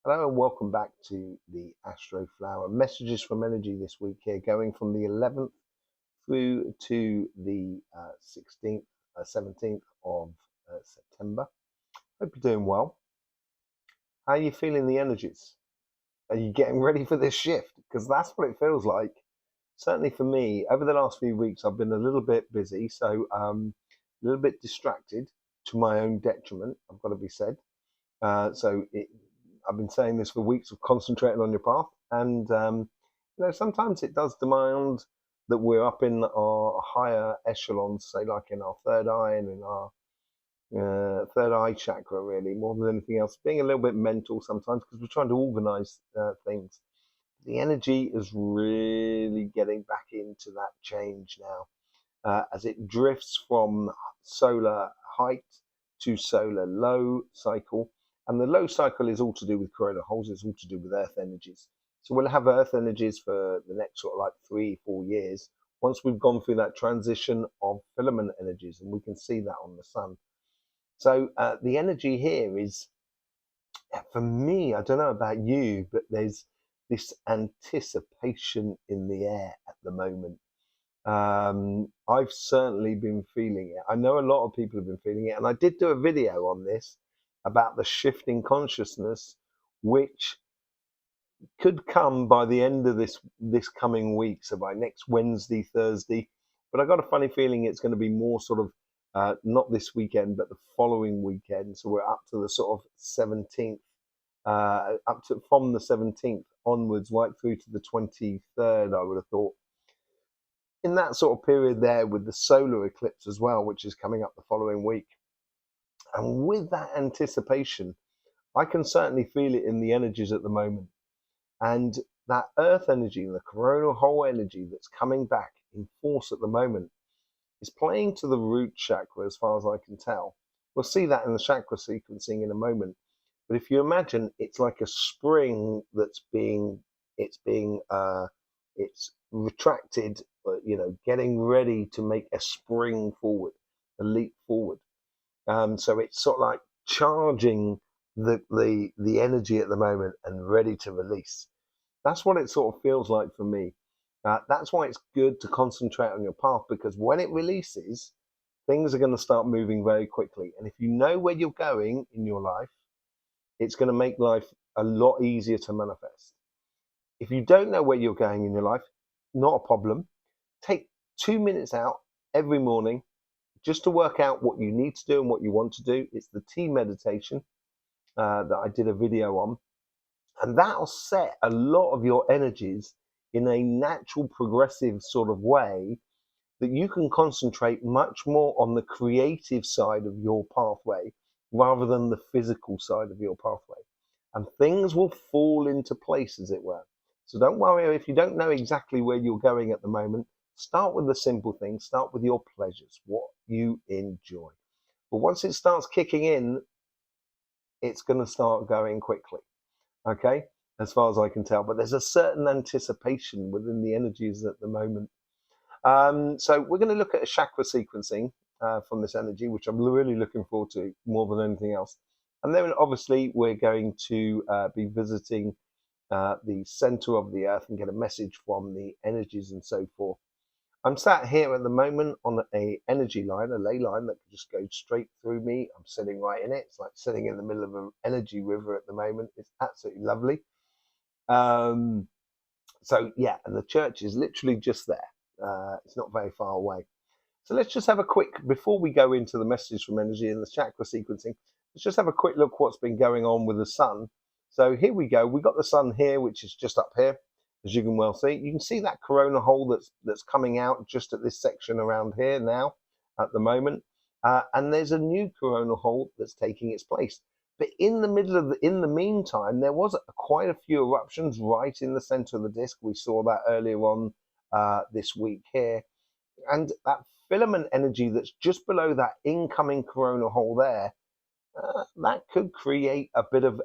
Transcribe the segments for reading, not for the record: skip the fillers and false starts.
Hello and welcome back to the Astroflower. Messages from energy this week here, going from the 11th through to the 16th, 17th of September. Hope you're doing well. How are you feeling the energies? Are you getting ready for this shift? Because that's what it feels like. Certainly for me, over the last few weeks, I've been a little bit busy, so a little bit distracted to my own detriment, I've got to be said. I've been saying this for weeks of concentrating on your path, and sometimes it does demand that we're up in our higher echelons, say like in our third eye and in our third eye chakra, really more than anything else. Being a little bit mental sometimes because we're trying to organize things. The energy is really getting back into that change now as it drifts from solar height to solar low cycle. And the low cycle is all to do with coronal holes, it's all to do with earth energies. So we'll have earth energies for the next sort of like 3-4 years once we've gone through that transition of filament energies, and we can see that on the sun. So the energy here is, for me, I don't know about you, but there's this anticipation in the air at the moment. I've certainly been feeling it. I know a lot of people have been feeling it, and I did do a video on this about the shifting consciousness, which could come by the end of this coming week, so by next Wednesday, Thursday. But I got a funny feeling it's going to be more sort of not this weekend, but the following weekend. So we're up to the sort of 17th, up to from the 17th onwards, right through to the 23rd. I would have thought, in that sort of period there, with the solar eclipse as well, which is coming up the following week. And with that anticipation, I can certainly feel it in the energies at the moment. And that earth energy, the coronal hole energy that's coming back in force at the moment, is playing to the root chakra as far as I can tell. We'll see that in the chakra sequencing in a moment. But if you imagine, it's like a spring that's it's retracted, getting ready to make a spring forward, a leap forward. So it's sort of like charging the energy at the moment and ready to release. That's what it sort of feels like for me. That's why it's good to concentrate on your path, because when it releases, things are going to start moving very quickly. And if you know where you're going in your life, it's going to make life a lot easier to manifest. If you don't know where you're going in your life, not a problem. Take 2 minutes out every morning just to work out what you need to do and what you want to do. It's the T meditation that I did a video on. And that'll set a lot of your energies in a natural, progressive sort of way that you can concentrate much more on the creative side of your pathway rather than the physical side of your pathway. And things will fall into place, as it were. So don't worry if you don't know exactly where you're going at the moment. Start with the simple things. Start with your pleasures, what you enjoy. But once it starts kicking in, it's going to start going quickly. Okay, as far as I can tell. But there's a certain anticipation within the energies at the moment. So we're going to look at a chakra sequencing from this energy, which I'm really looking forward to more than anything else. And then obviously we're going to be visiting the center of the earth and get a message from the energies and so forth. I'm sat here at the moment on a energy line, a ley line that just goes straight through me. I'm sitting right in it. It's like sitting in the middle of an energy river at the moment. It's absolutely lovely. So yeah, and the church is literally just there. It's not very far away. So let's just have a quick, before we go into the messages from energy and the chakra sequencing, let's just have a quick look what's been going on with the sun. So here we go. We got the sun here, which is just up here, as you can well see. You can see that corona hole that's coming out just at this section around here now at the moment. And there's a new corona hole that's taking its place. But in the meantime, there was quite a few eruptions right in the center of the disk. We saw that earlier on this week here. And that filament energy that's just below that incoming corona hole there, that could create a bit of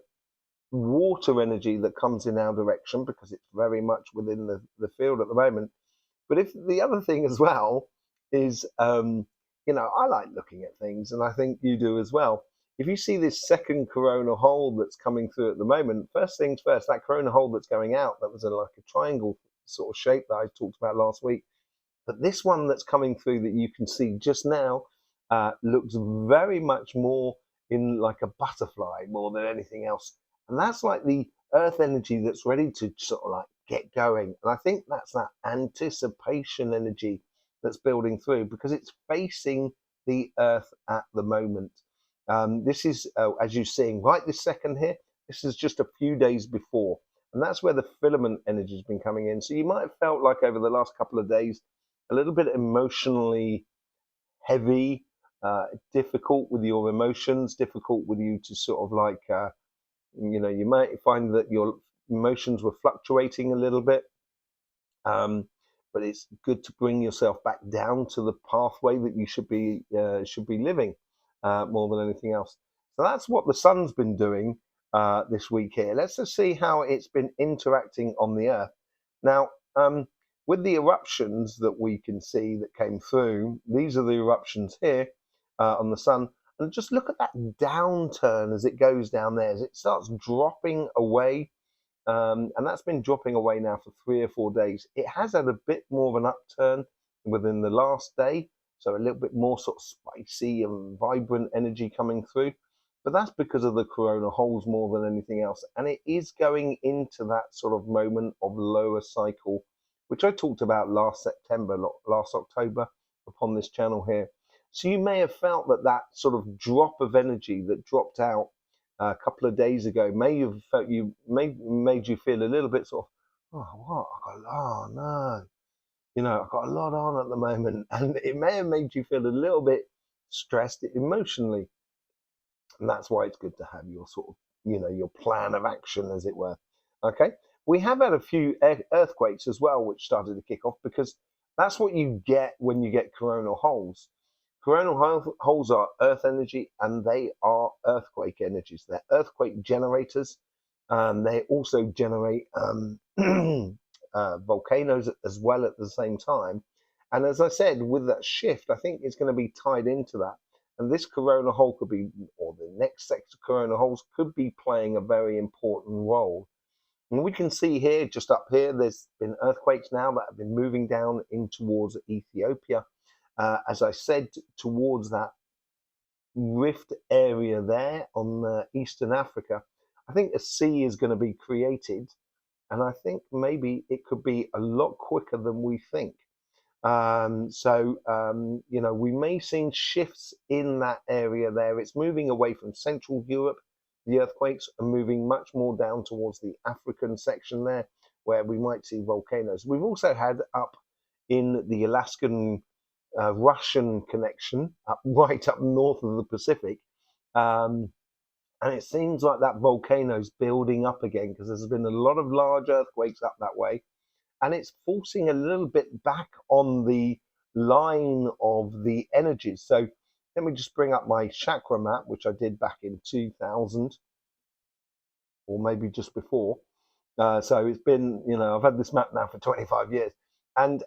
water energy that comes in our direction, because it's very much within the field at the moment. But if the other thing as well is, I like looking at things, and I think you do as well. if you see this second corona hole that's coming through at the moment, first things first, that corona hole that's going out, that was like a triangle sort of shape that I talked about last week. But this one that's coming through that you can see just now looks very much more in like a butterfly more than anything else. And that's like the earth energy that's ready to sort of like get going. And I think that's that anticipation energy that's building through because it's facing the earth at the moment. This is, as you're seeing right this second here, this is just a few days before. And that's where the filament energy has been coming in. So you might have felt like over the last couple of days, a little bit emotionally heavy, difficult with your emotions, difficult with you to sort of like, you might find that your emotions were fluctuating a little bit. But it's good to bring yourself back down to the pathway that you should be living more than anything else. So that's what the sun's been doing this week here. Let's just see how it's been interacting on the Earth. Now, with the eruptions that we can see that came through, these are the eruptions here on the sun. And just look at that downturn as it goes down there, as it starts dropping away. And that's been dropping away now for 3 or 4 days. It has had a bit more of an upturn within the last day, so a little bit more sort of spicy and vibrant energy coming through. But that's because of the corona holes more than anything else. And it is going into that sort of moment of lower cycle, which I talked about last September, last October upon this channel here. So you may have felt that sort of drop of energy that dropped out a couple of days ago may have felt made you feel a little bit sort of, oh, what? Oh no, I've got a lot on at the moment, and it may have made you feel a little bit stressed emotionally, and that's why it's good to have your sort of, your plan of action, as it were. Okay, we have had a few earthquakes as well, which started to kick off because that's what you get when you get coronal holes. Coronal holes are earth energy and they are earthquake energies. They're earthquake generators. They also generate volcanoes as well at the same time. And as I said, with that shift, I think it's going to be tied into that. And this corona hole could be, or the next set of corona holes could be playing a very important role. And we can see here, just up here, there's been earthquakes now that have been moving down in towards Ethiopia. As I said, towards that rift area there on Eastern Africa, I think a sea is going to be created, and I think maybe it could be a lot quicker than we think. We may see shifts in that area there. It's moving away from Central Europe. The earthquakes are moving much more down towards the African section there, where we might see volcanoes. We've also had up in the Alaskan Russian connection, right up north of the Pacific. And it seems like that volcano's building up again because there's been a lot of large earthquakes up that way. And it's forcing a little bit back on the line of the energies. So let me just bring up my chakra map, which I did back in 2000, or maybe just before. So it's been, I've had this map now for 25 years. And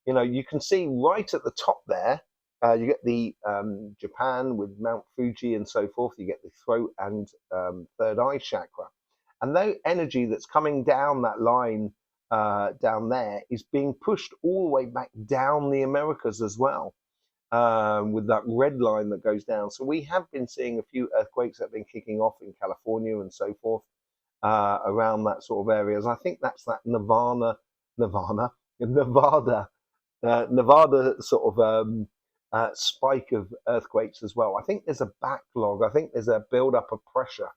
you can see right at the top there, you get the Japan with Mount Fuji and so forth. You get the throat and third eye chakra. And that energy that's coming down that line down there is being pushed all the way back down the Americas as well, with that red line that goes down. So we have been seeing a few earthquakes that have been kicking off in California and so forth around that sort of areas. I think that's that Nevada sort of spike of earthquakes as well. I think there's a backlog. I think there's a build-up of pressure,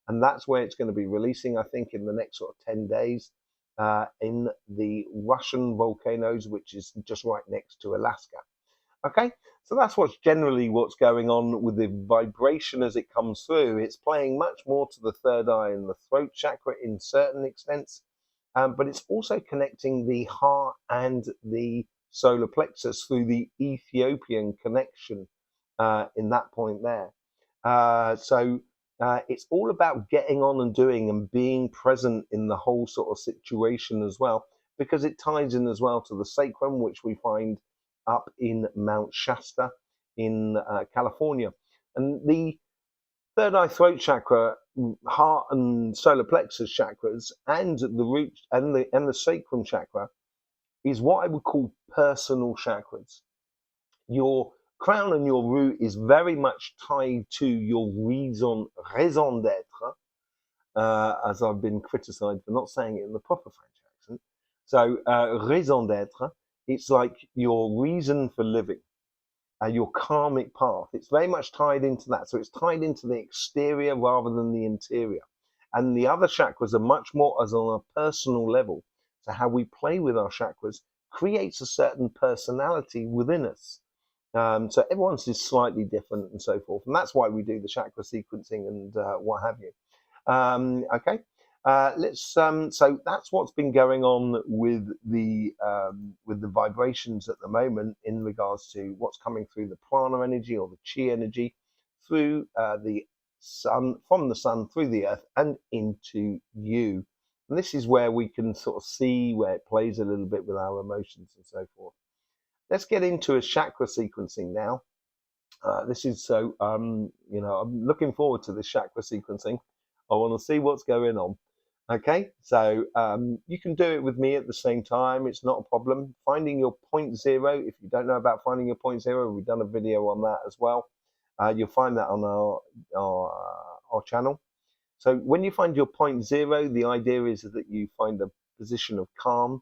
and that's where it's going to be releasing, I think, in the next sort of 10 days in the Russian volcanoes, which is just right next to Alaska. Okay, so that's what's going on with the vibration as it comes through. It's playing much more to the third eye and the throat chakra in certain extents, but it's also connecting the heart and the solar plexus through the Ethiopian connection in that point there. It's all about getting on and doing and being present in the whole sort of situation as well, because it ties in as well to the sacrum, which we find up in Mount Shasta in California. And the third eye, throat chakra, heart and solar plexus chakras, and the root and the sacrum chakra is what I would call personal chakras. Your crown and your root is very much tied to your raison d'être, as I've been criticised for not saying it in the proper French accent. So, raison d'être, it's like your reason for living, your karmic path. It's very much tied into that. So it's tied into the exterior rather than the interior. And the other chakras are much more as on a personal level. So how we play with our chakras creates a certain personality within us. So everyone's is slightly different and so forth. And that's why we do the chakra sequencing and what have you. Okay. Let's. So that's what's been going on with the vibrations at the moment in regards to what's coming through the prana energy or the chi energy through the sun, from the sun through the earth and into you. And this is where we can sort of see where it plays a little bit with our emotions and so forth. Let's get into a chakra sequencing now. This is so. I'm looking forward to this chakra sequencing. I want to see what's going on. Okay, so you can do it with me at the same time. It's not a problem. Finding your point zero. If you don't know about finding your point zero, we've done a video on that as well. You'll find that on our channel. So when you find your point zero, the idea is that you find a position of calm,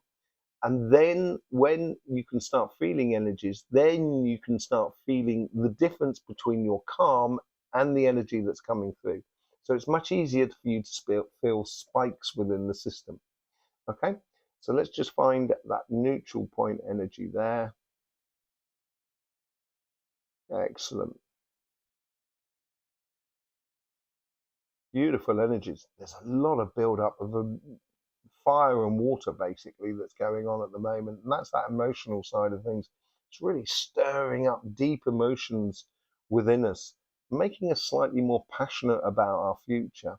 and then when you can start feeling energies, then you can start feeling the difference between your calm and the energy that's coming through. So it's much easier for you to feel spikes within the system. Okay, so let's just find that neutral point energy there. Excellent. Beautiful energies. There's a lot of build up of fire and water basically that's going on at the moment, and that's that emotional side of things. It's really stirring up deep emotions within us, making us slightly more passionate about our future.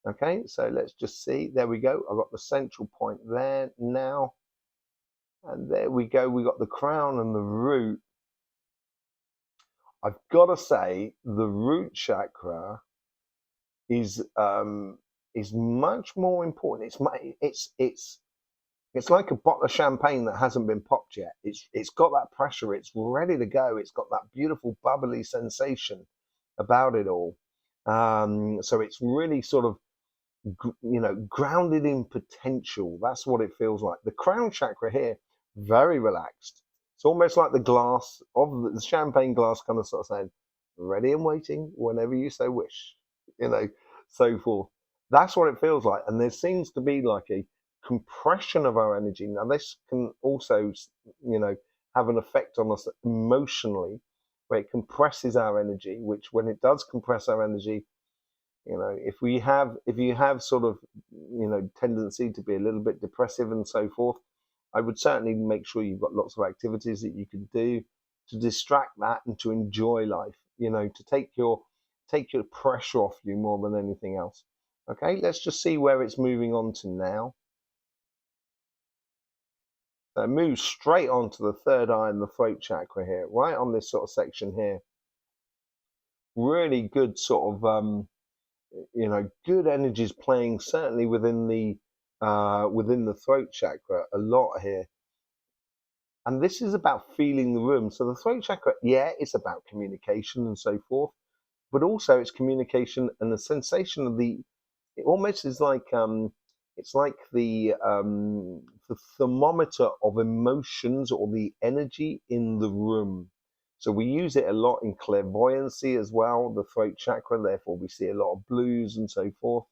Okay, so let's just see. There we go. I've got the central point there now, and there we go. We got the crown and the root. I've got to say the root chakra is much more important. It's like a bottle of champagne that hasn't been popped yet. It's got that pressure. It's ready to go. It's got that beautiful bubbly sensation about it all. So it's really sort of grounded in potential. That's what it feels like. The crown chakra here, very relaxed. It's almost like the glass of the champagne glass, kind of sort of saying, "Ready and waiting whenever you so wish." You know, so forth. That's what it feels like. And there seems to be like a compression of our energy. Now, this can also, have an effect on us emotionally, where it compresses our energy, which when it does compress our energy, if you have sort of, tendency to be a little bit depressive and so forth, I would certainly make sure you've got lots of activities that you can do to distract that and to enjoy life, to take your pressure off you more than anything else. Okay, let's just see where it's moving on to now. So it moves straight on to the third eye and the throat chakra here, right on this sort of section here. Really good sort of, good energies playing certainly within the throat chakra a lot here. And this is about feeling the room. So the throat chakra, yeah, it's about communication and so forth, but also it's communication and the sensation of it almost is like it's like the thermometer of emotions or the energy in the room. So we use it a lot in clairvoyancy as well, the throat chakra. Therefore, we see a lot of blues and so forth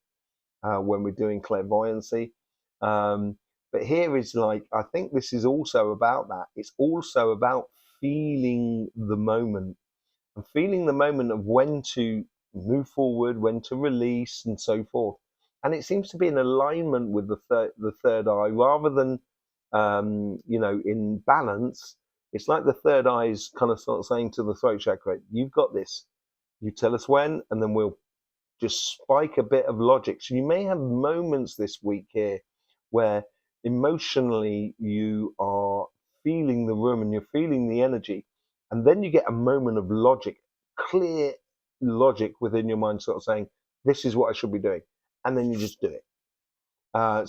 when we're doing clairvoyancy. But here is like, I think this is also about that. It's also about feeling the moment and feeling the moment of when to move forward, when to release, and so forth. And it seems to be in alignment with the third eye rather than, in balance. It's like the third eye is kind of sort of saying to the throat chakra, "You've got this. You tell us when, and then we'll just spike a bit of logic." So you may have moments this week here where emotionally you are feeling the room and you're feeling the energy, and then you get a moment of logic, clear logic within your mind sort of saying, this is what I should be doing. And then you just do it.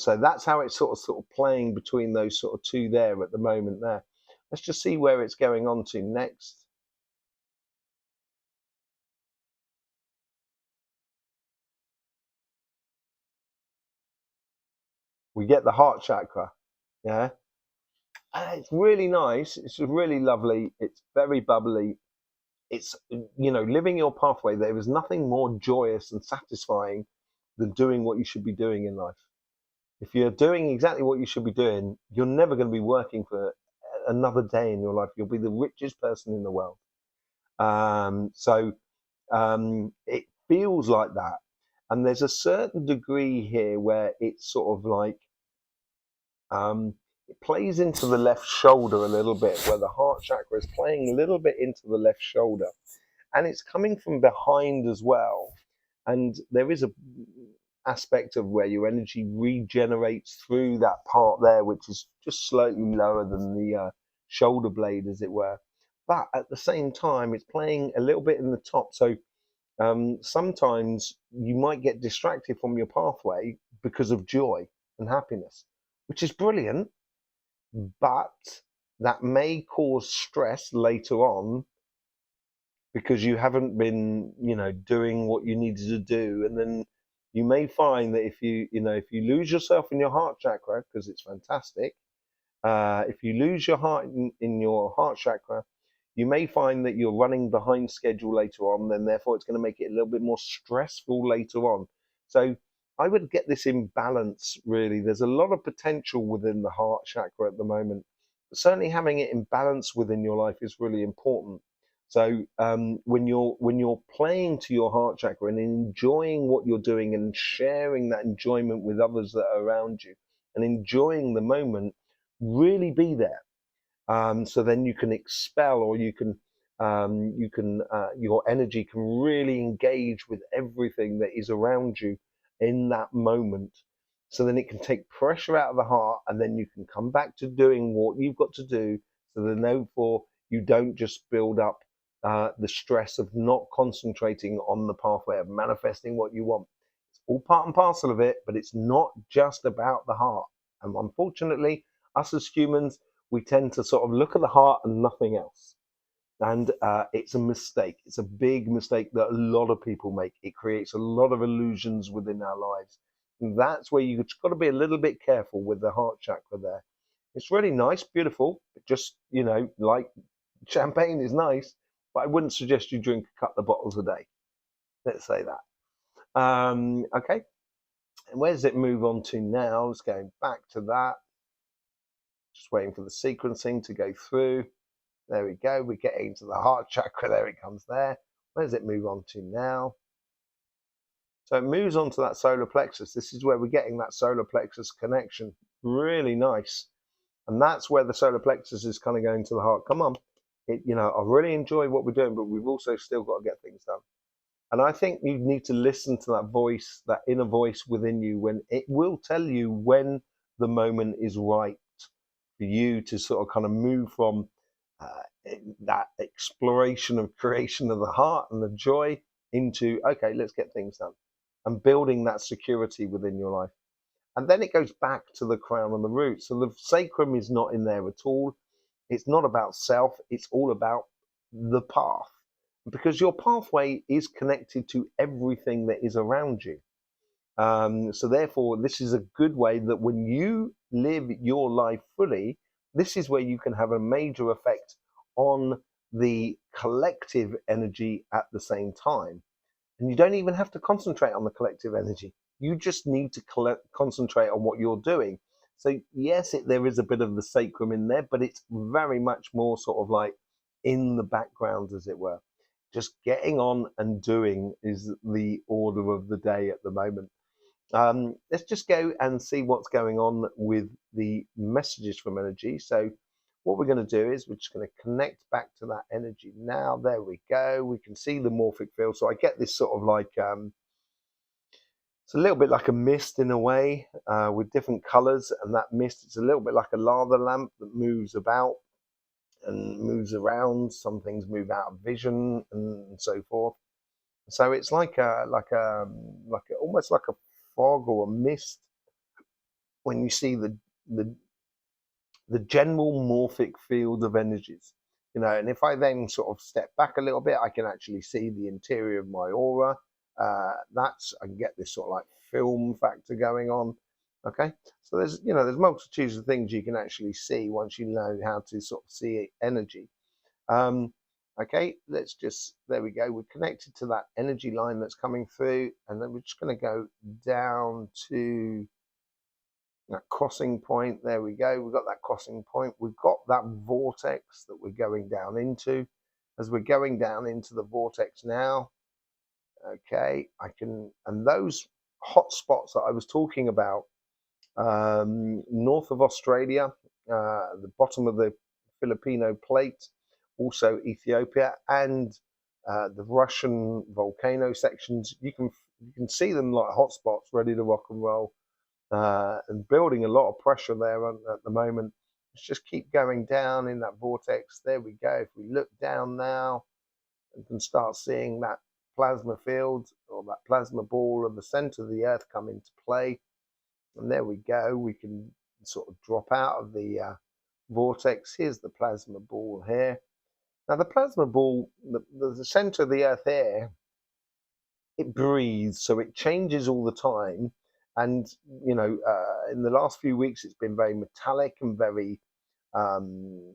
So that's how it's sort of playing between those sort of two there at the moment there. Let's just see where it's going on to next. We get the heart chakra. Yeah. It's really nice. It's really lovely. It's very bubbly. It's, living your pathway. There is nothing more joyous and satisfying than doing what you should be doing in life. If you're doing exactly what you should be doing, you're never going to be working for another day in your life. You'll be the richest person in the world. So it feels like that. And there's a certain degree here where it's sort of like, it plays into the left shoulder a little bit, where the heart chakra is playing a little bit into the left shoulder. And it's coming from behind as well. And there is a aspect of where your energy regenerates through that part there, which is just slightly lower than the shoulder blade, as it were. But at the same time, it's playing a little bit in the top. So sometimes you might get distracted from your pathway because of joy and happiness, which is brilliant, but that may cause stress later on because you haven't been, doing what you needed to do. And then you may find that if you lose yourself in your heart chakra, because it's fantastic, if you lose your heart in your heart chakra, you may find that you're running behind schedule later on, then therefore it's going to make it a little bit more stressful later on. So I would get this in balance, really. There's a lot of potential within the heart chakra at the moment, but certainly having it in balance within your life is really important. So when you're playing to your heart chakra and enjoying what you're doing and sharing that enjoyment with others that are around you and enjoying the moment, really be there. So then you can expel, or your energy can really engage with everything that is around you in that moment. So then it can take pressure out of the heart, and then you can come back to doing what you've got to do. So then, therefore, you don't just build up the stress of not concentrating on the pathway of manifesting what you want. It's all part and parcel of it, but it's not just about the heart. And unfortunately, us as humans, we tend to sort of look at the heart and nothing else. And it's a mistake. It's a big mistake that a lot of people make. It creates a lot of illusions within our lives. And that's where you've got to be a little bit careful with the heart chakra there. It's really nice, beautiful, but just, like champagne is nice, but I wouldn't suggest you drink a couple of bottles a day. Let's say that. Okay. And where does it move on to now? Let's go back to that. Just waiting for the sequencing to go through. There we go. We're getting to the heart chakra. There it comes there. Where does it move on to now? So it moves on to that solar plexus. This is where we're getting that solar plexus connection. Really nice. And that's where the solar plexus is kind of going to the heart. Come on. I really enjoy what we're doing, but we've also still got to get things done. And I think you need to listen to that voice, that inner voice within you, when it will tell you when the moment is right for you to sort of kind of move from that exploration of creation of the heart and the joy into, okay, let's get things done, and building that security within your life. And then it goes back to the crown and the root. So the sacrum is not in there at all. It's not about self. It's all about the path, because your pathway is connected to everything that is around you. So therefore, this is a good way that when you live your life fully, this is where you can have a major effect on the collective energy at the same time. And you don't even have to concentrate on the collective energy. You just need to concentrate on what you're doing. So yes, there is a bit of the sacrum in there, but it's very much more sort of like in the background, as it were. Just getting on and doing is the order of the day at the moment. Let's just go and see what's going on with the messages from energy. So what we're going to do is we're just going to connect back to that energy now. There we go. We can see the morphic field. So I get this sort of like, it's a little bit like a mist in a way, with different colors. And that mist, it's a little bit like a lava lamp that moves about and moves around. Some things move out of vision and so forth. So it's almost like a fog or a mist when you see the the general morphic field of energies. And if I then sort of step back a little bit, I can actually see the interior of my aura. I can get this sort of like film factor going on. Okay, so there's multitudes of things you can actually see once you know how to sort of see energy. Um, okay, there we go. We're connected to that energy line that's coming through, and then we're just going to go down to that crossing point. There we go. We've got that crossing point. We've got that vortex that we're going down into. As we're going down into the vortex now, okay, and those hot spots that I was talking about, north of Australia, the bottom of the Filipino plate, also Ethiopia, and the Russian volcano sections. You can see them like hotspots ready to rock and roll, and building a lot of pressure there at the moment. Let's just keep going down in that vortex. There we go. If we look down now, we can start seeing that plasma field or that plasma ball of the center of the Earth come into play. And there we go. We can sort of drop out of the vortex. Here's the plasma ball here. Now, the plasma ball, the center of the Earth here, it breathes, so it changes all the time. And in the last few weeks, it's been very metallic and very um,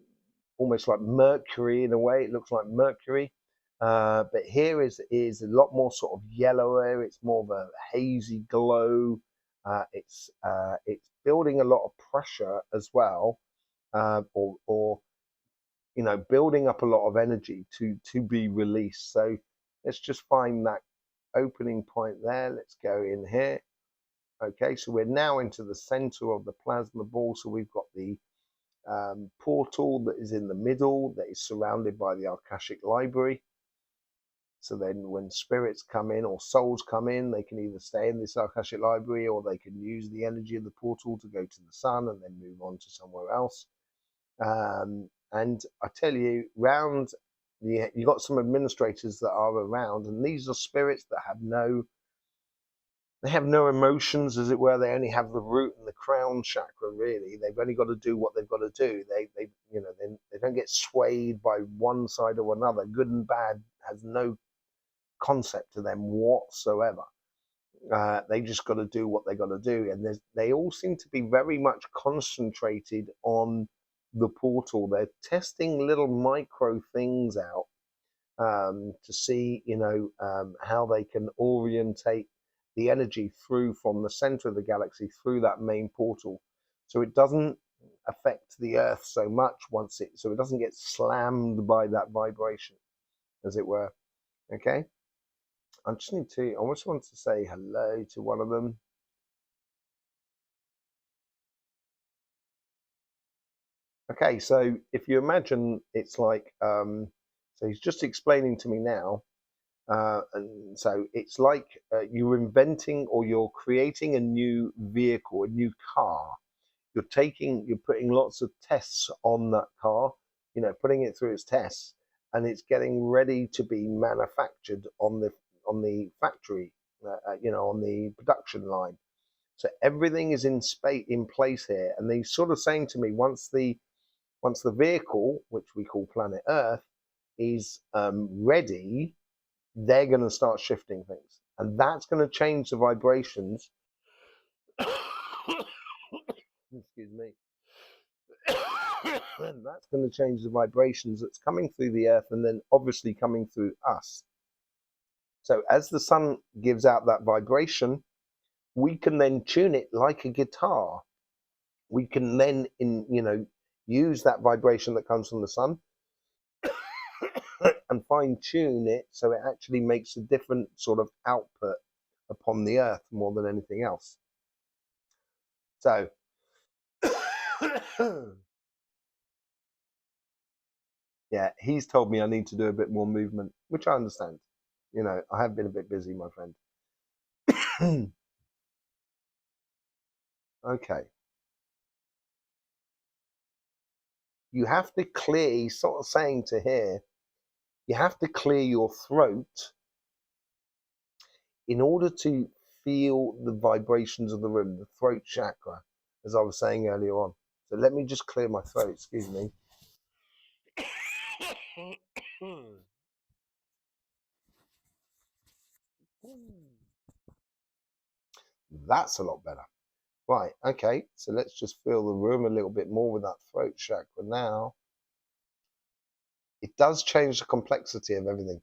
almost like mercury in a way. It looks like mercury, but here is a lot more sort of yellower. It's more of a hazy glow. It's building a lot of pressure as well, or building up a lot of energy to be released. So let's just find that opening point there. Let's go in here. Okay, so we're now into the center of the plasma ball. So we've got the portal that is in the middle, that is surrounded by the Akashic library. So then when spirits come in or souls come in, they can either stay in this Akashic library, or they can use the energy of the portal to go to the sun and then move on to somewhere else. And I tell you, you got some administrators that are around, and these are spirits that have no emotions, as it were. They only have the root and the crown chakra. Really, they've only got to do what they've got to do. They don't get swayed by one side or another. Good and bad has no concept to them whatsoever. They just got to do what they got to do, and they all seem to be very much concentrated on the portal. They're testing little micro things out, to see, how they can orientate the energy through from the center of the galaxy through that main portal, so it doesn't affect the Earth so much so it doesn't get slammed by that vibration, as it were. Okay, I just want to say hello to one of them. Okay, so if you imagine, it's like, so he's just explaining to me now. And so it's like, you're inventing or you're creating a new vehicle, a new car. You're putting lots of tests on that car, putting it through its tests, and it's getting ready to be manufactured on the factory, on the production line. So everything is in place here, and they're sort of saying to me, once the vehicle, which we call planet Earth, is ready, they're going to start shifting things, and that's going to change the vibrations. Excuse me. And that's going to change the vibrations that's coming through the Earth, and then obviously coming through us. So as the sun gives out that vibration, we can then tune it like a guitar. We can then use that vibration that comes from the sun and fine tune it so it actually makes a different sort of output upon the Earth more than anything else. So yeah, he's told me I need to do a bit more movement, which I understand. I have been a bit busy, my friend. Okay. You have to clear, he's sort of saying to here, you have to clear your throat in order to feel the vibrations of the room, the throat chakra, as I was saying earlier on. So let me just clear my throat, excuse me. That's a lot better. Right, okay, so let's just fill the room a little bit more with that throat chakra now. It does change the complexity of everything.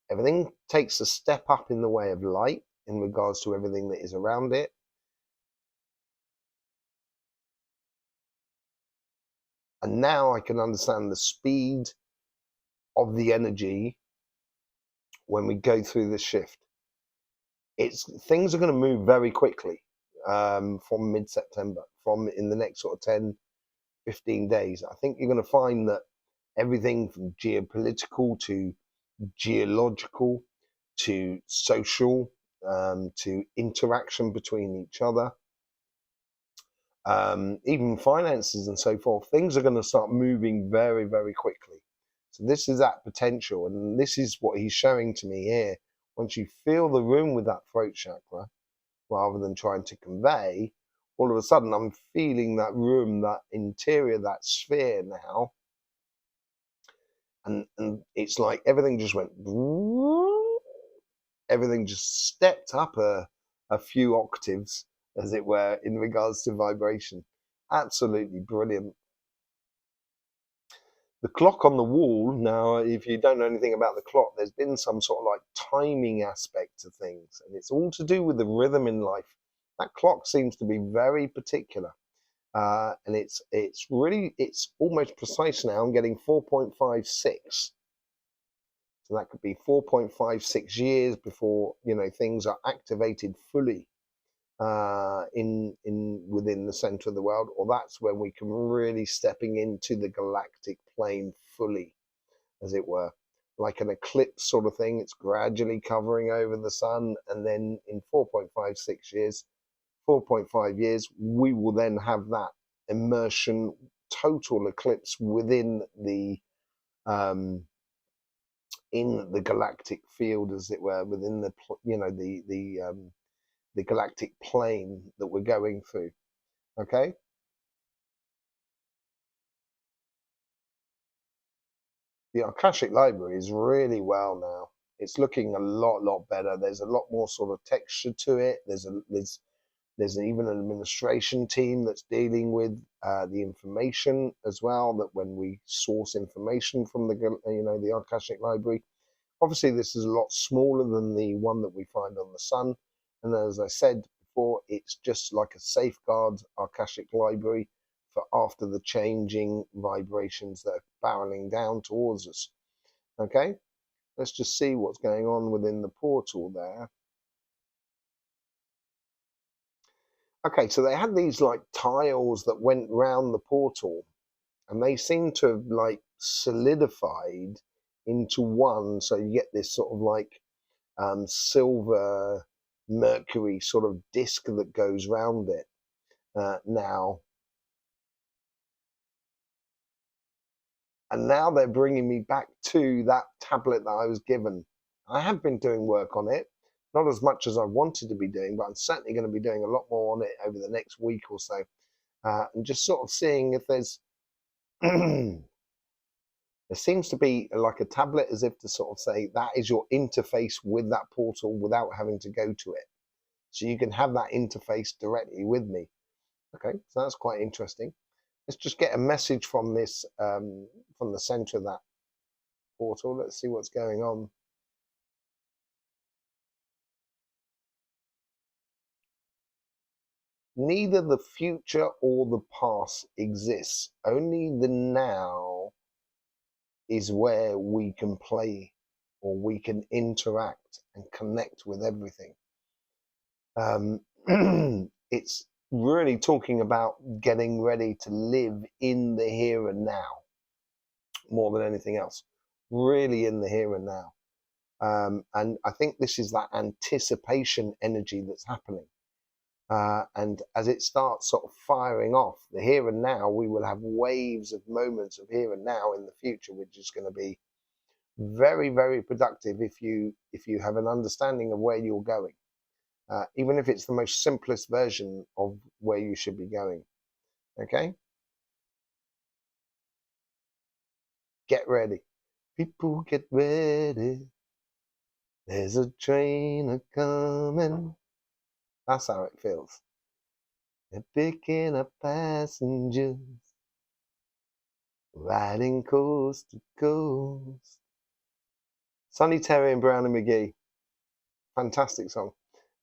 Everything takes a step up in the way of light in regards to everything that is around it. And now I can understand the speed of the energy when we go through this shift. Things are going to move very quickly from mid-September, from in the next sort of 10, 15 days. I think you're going to find that everything from geopolitical to geological to social to interaction between each other, even finances and so forth, things are going to start moving very, very quickly. So this is that potential, and this is what he's showing to me here. Once you fill the room with that throat chakra, rather than trying to convey, all of a sudden I'm feeling that room, that interior, that sphere now, and it's like everything just went, everything just stepped up a few octaves, as it were, in regards to vibration. Absolutely brilliant. The clock on the wall, now, if you don't know anything about the clock, there's been some sort of like timing aspect to things, and it's all to do with the rhythm in life. That clock seems to be very particular. And it's almost precise now. I'm getting 4.56. So that could be 4.56 years before, things are activated fully in within the center of the world, or that's when we can really stepping into the galactic plane fully, as it were, like an eclipse sort of thing. It's gradually covering over the sun, and then in 4.56 years, 4.5 years, we will then have that immersion, total eclipse within the in the galactic field, as it were, within the the galactic plane that we're going through. Okay. The Akashic Library is really well now. It's looking a lot better. There's a lot more sort of texture to it. There's even an administration team that's dealing with the information as well. That when we source information from the Akashic Library, obviously this is a lot smaller than the one that we find on the Sun. And as I said before, it's just like a safeguard Akashic Library for after the changing vibrations that are barreling down towards us. Okay, let's just see what's going on within the portal there. Okay, so they had these like tiles that went round the portal, and they seem to have like solidified into one. So you get this sort of like silver mercury sort of disc that goes round it now. And now they're bringing me back to that tablet that I was given. I have been doing work on it, not as much as I wanted to be doing, but I'm certainly going to be doing a lot more on it over the next week or so. And just sort of seeing if there's there seems to be like a tablet, as if to sort of say that is your interface with that portal without having to go to it. So you can have that interface directly with me. Okay, so that's quite interesting. Let's just get a message from this, from the center of that portal. Let's see what's going on. Neither the future or the past exists. Only the now is where we can play, or we can interact and connect with everything. It's really talking about getting ready to live in the here and now more than anything else. Really in the here and now. And I think this is that anticipation energy that's happening. And as it starts sort of firing off the here and now, we will have waves of moments of here and now in the future, which is going to be very, very productive if you have an understanding of where you're going, even if it's the most simplest version of where you should be going. Okay, get ready. People get ready. There's a train a coming. That's how it feels. They're picking up passengers, riding coast to coast. Sonny Terry and Brown and McGee. Fantastic song.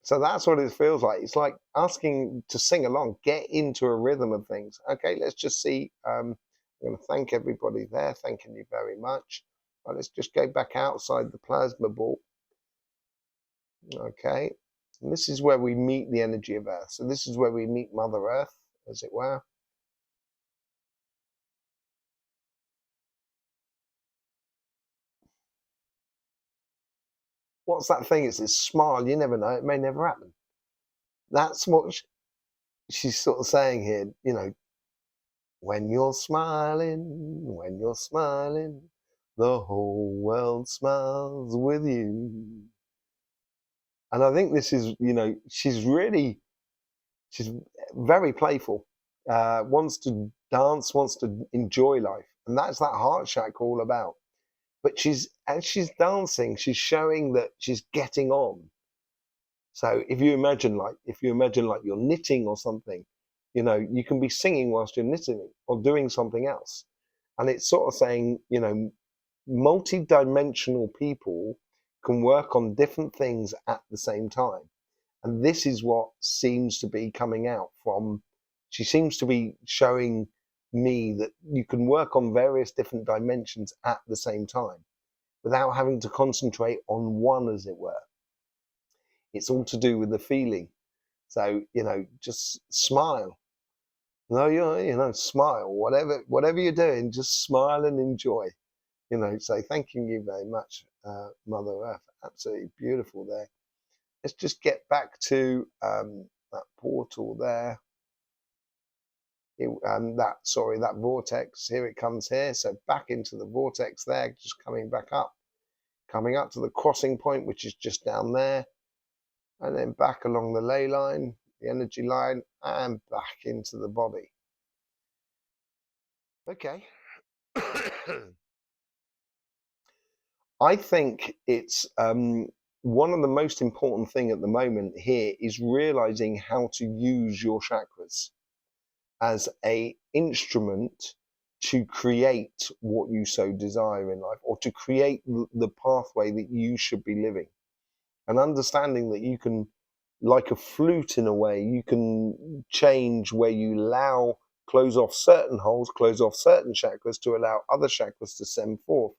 So that's what it feels like. It's like asking to sing along, get into a rhythm of things. Okay, let's just see. I'm going to thank everybody there. Thanking you very much. Well, let's just go back outside the plasma ball. Okay, and this is where we meet the energy of Earth. So this is where we meet Mother Earth, as it were. What's that thing? It's this smile. You never know. It may never happen. That's what she's sort of saying here. You know, when you're smiling, the whole world smiles with you. And I think this is, you know, she's very playful, wants to dance, wants to enjoy life. And that's that heart chakra all about. But as she's dancing, she's showing that she's getting on. So if you imagine like you're knitting or something, you know, you can be singing whilst you're knitting or doing something else. And it's sort of saying, you know, multi-dimensional people can work on different things at the same time. And this is what seems to be coming out from, she seems to be showing me that you can work on various different dimensions at the same time without having to concentrate on one, as it were. It's all to do with the feeling. So, you know, just smile. No, you know, smile. Whatever you're doing, just smile and enjoy. You know, say thanking you very much, Mother Earth. Absolutely beautiful there. Let's just get back to that portal there. That vortex. Here it comes here. So back into the vortex there, just coming up to the crossing point, which is just down there. And then back along the ley line, the energy line, and back into the body. Okay. I think it's one of the most important thing at the moment here is realizing how to use your chakras as a instrument to create what you so desire in life, or to create the pathway that you should be living. And understanding that you can, like a flute in a way, you can change where you close off certain holes, close off certain chakras to allow other chakras to send forth.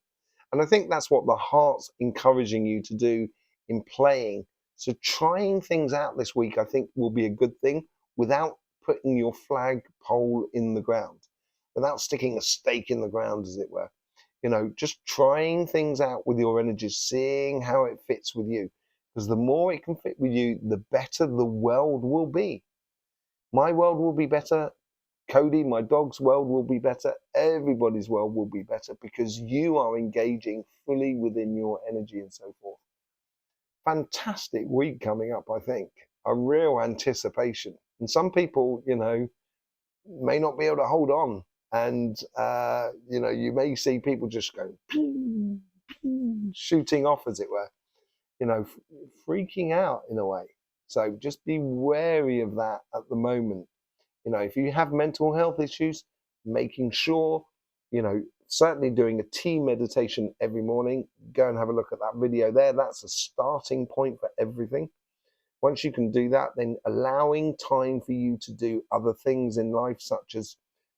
And I think that's what the heart's encouraging you to do in playing. So trying things out this week, I think, will be a good thing without putting your flagpole in the ground, without sticking a stake in the ground, as it were. You know, just trying things out with your energies, seeing how it fits with you. Because the more it can fit with you, the better the world will be. My world will be better. Cody, my dog's world will be better. Everybody's world will be better because you are engaging fully within your energy and so forth. Fantastic week coming up, I think. A real anticipation. And some people, you know, may not be able to hold on. And, you know, you may see people just go shooting off, as it were, you know, freaking out in a way. So just be wary of that at the moment. You know, if you have mental health issues, making sure, you know, certainly doing a tea meditation every morning. Go and have a look at that video there. That's a starting point for everything. Once you can do that, then allowing time for you to do other things in life, such as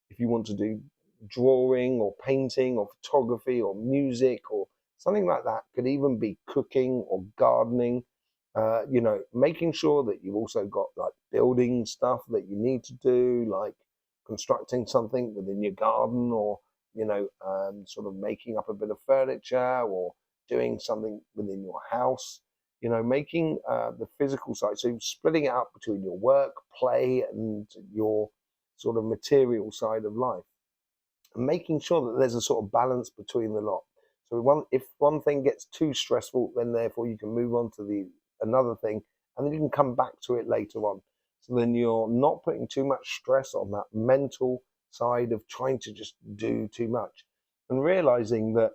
if you want to do drawing or painting or photography or music or something like that. Could even be cooking or gardening. You know, making sure that you've also got like building stuff that you need to do, like constructing something within your garden, or you know, sort of making up a bit of furniture or doing something within your house. You know, making the physical side, so splitting it up between your work, play, and your sort of material side of life, and making sure that there's a sort of balance between the lot. So if one thing gets too stressful, then therefore you can move on to the another thing, and then you can come back to it later on. So then you're not putting too much stress on that mental side of trying to just do too much, and realizing that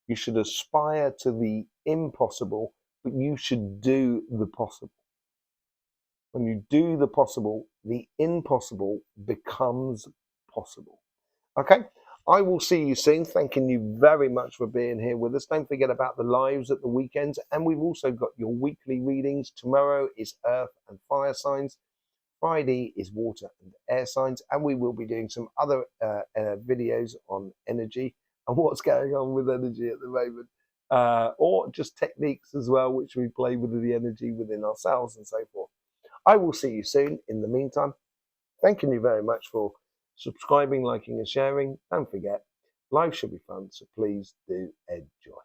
you should aspire to the impossible, but you should do the possible. When you do the possible, the impossible becomes possible. Okay, I will see you soon. Thanking you very much for being here with us. Don't forget about the lives at the weekends, and we've also got your weekly readings. Tomorrow is Earth and Fire signs. Friday is water and air signs, and we will be doing some other videos on energy and what's going on with energy at the moment, or just techniques as well, which we play with the energy within ourselves and so forth. I will see you soon. In the meantime, thanking you very much for subscribing, liking, and sharing. Don't forget, life should be fun, so please do enjoy.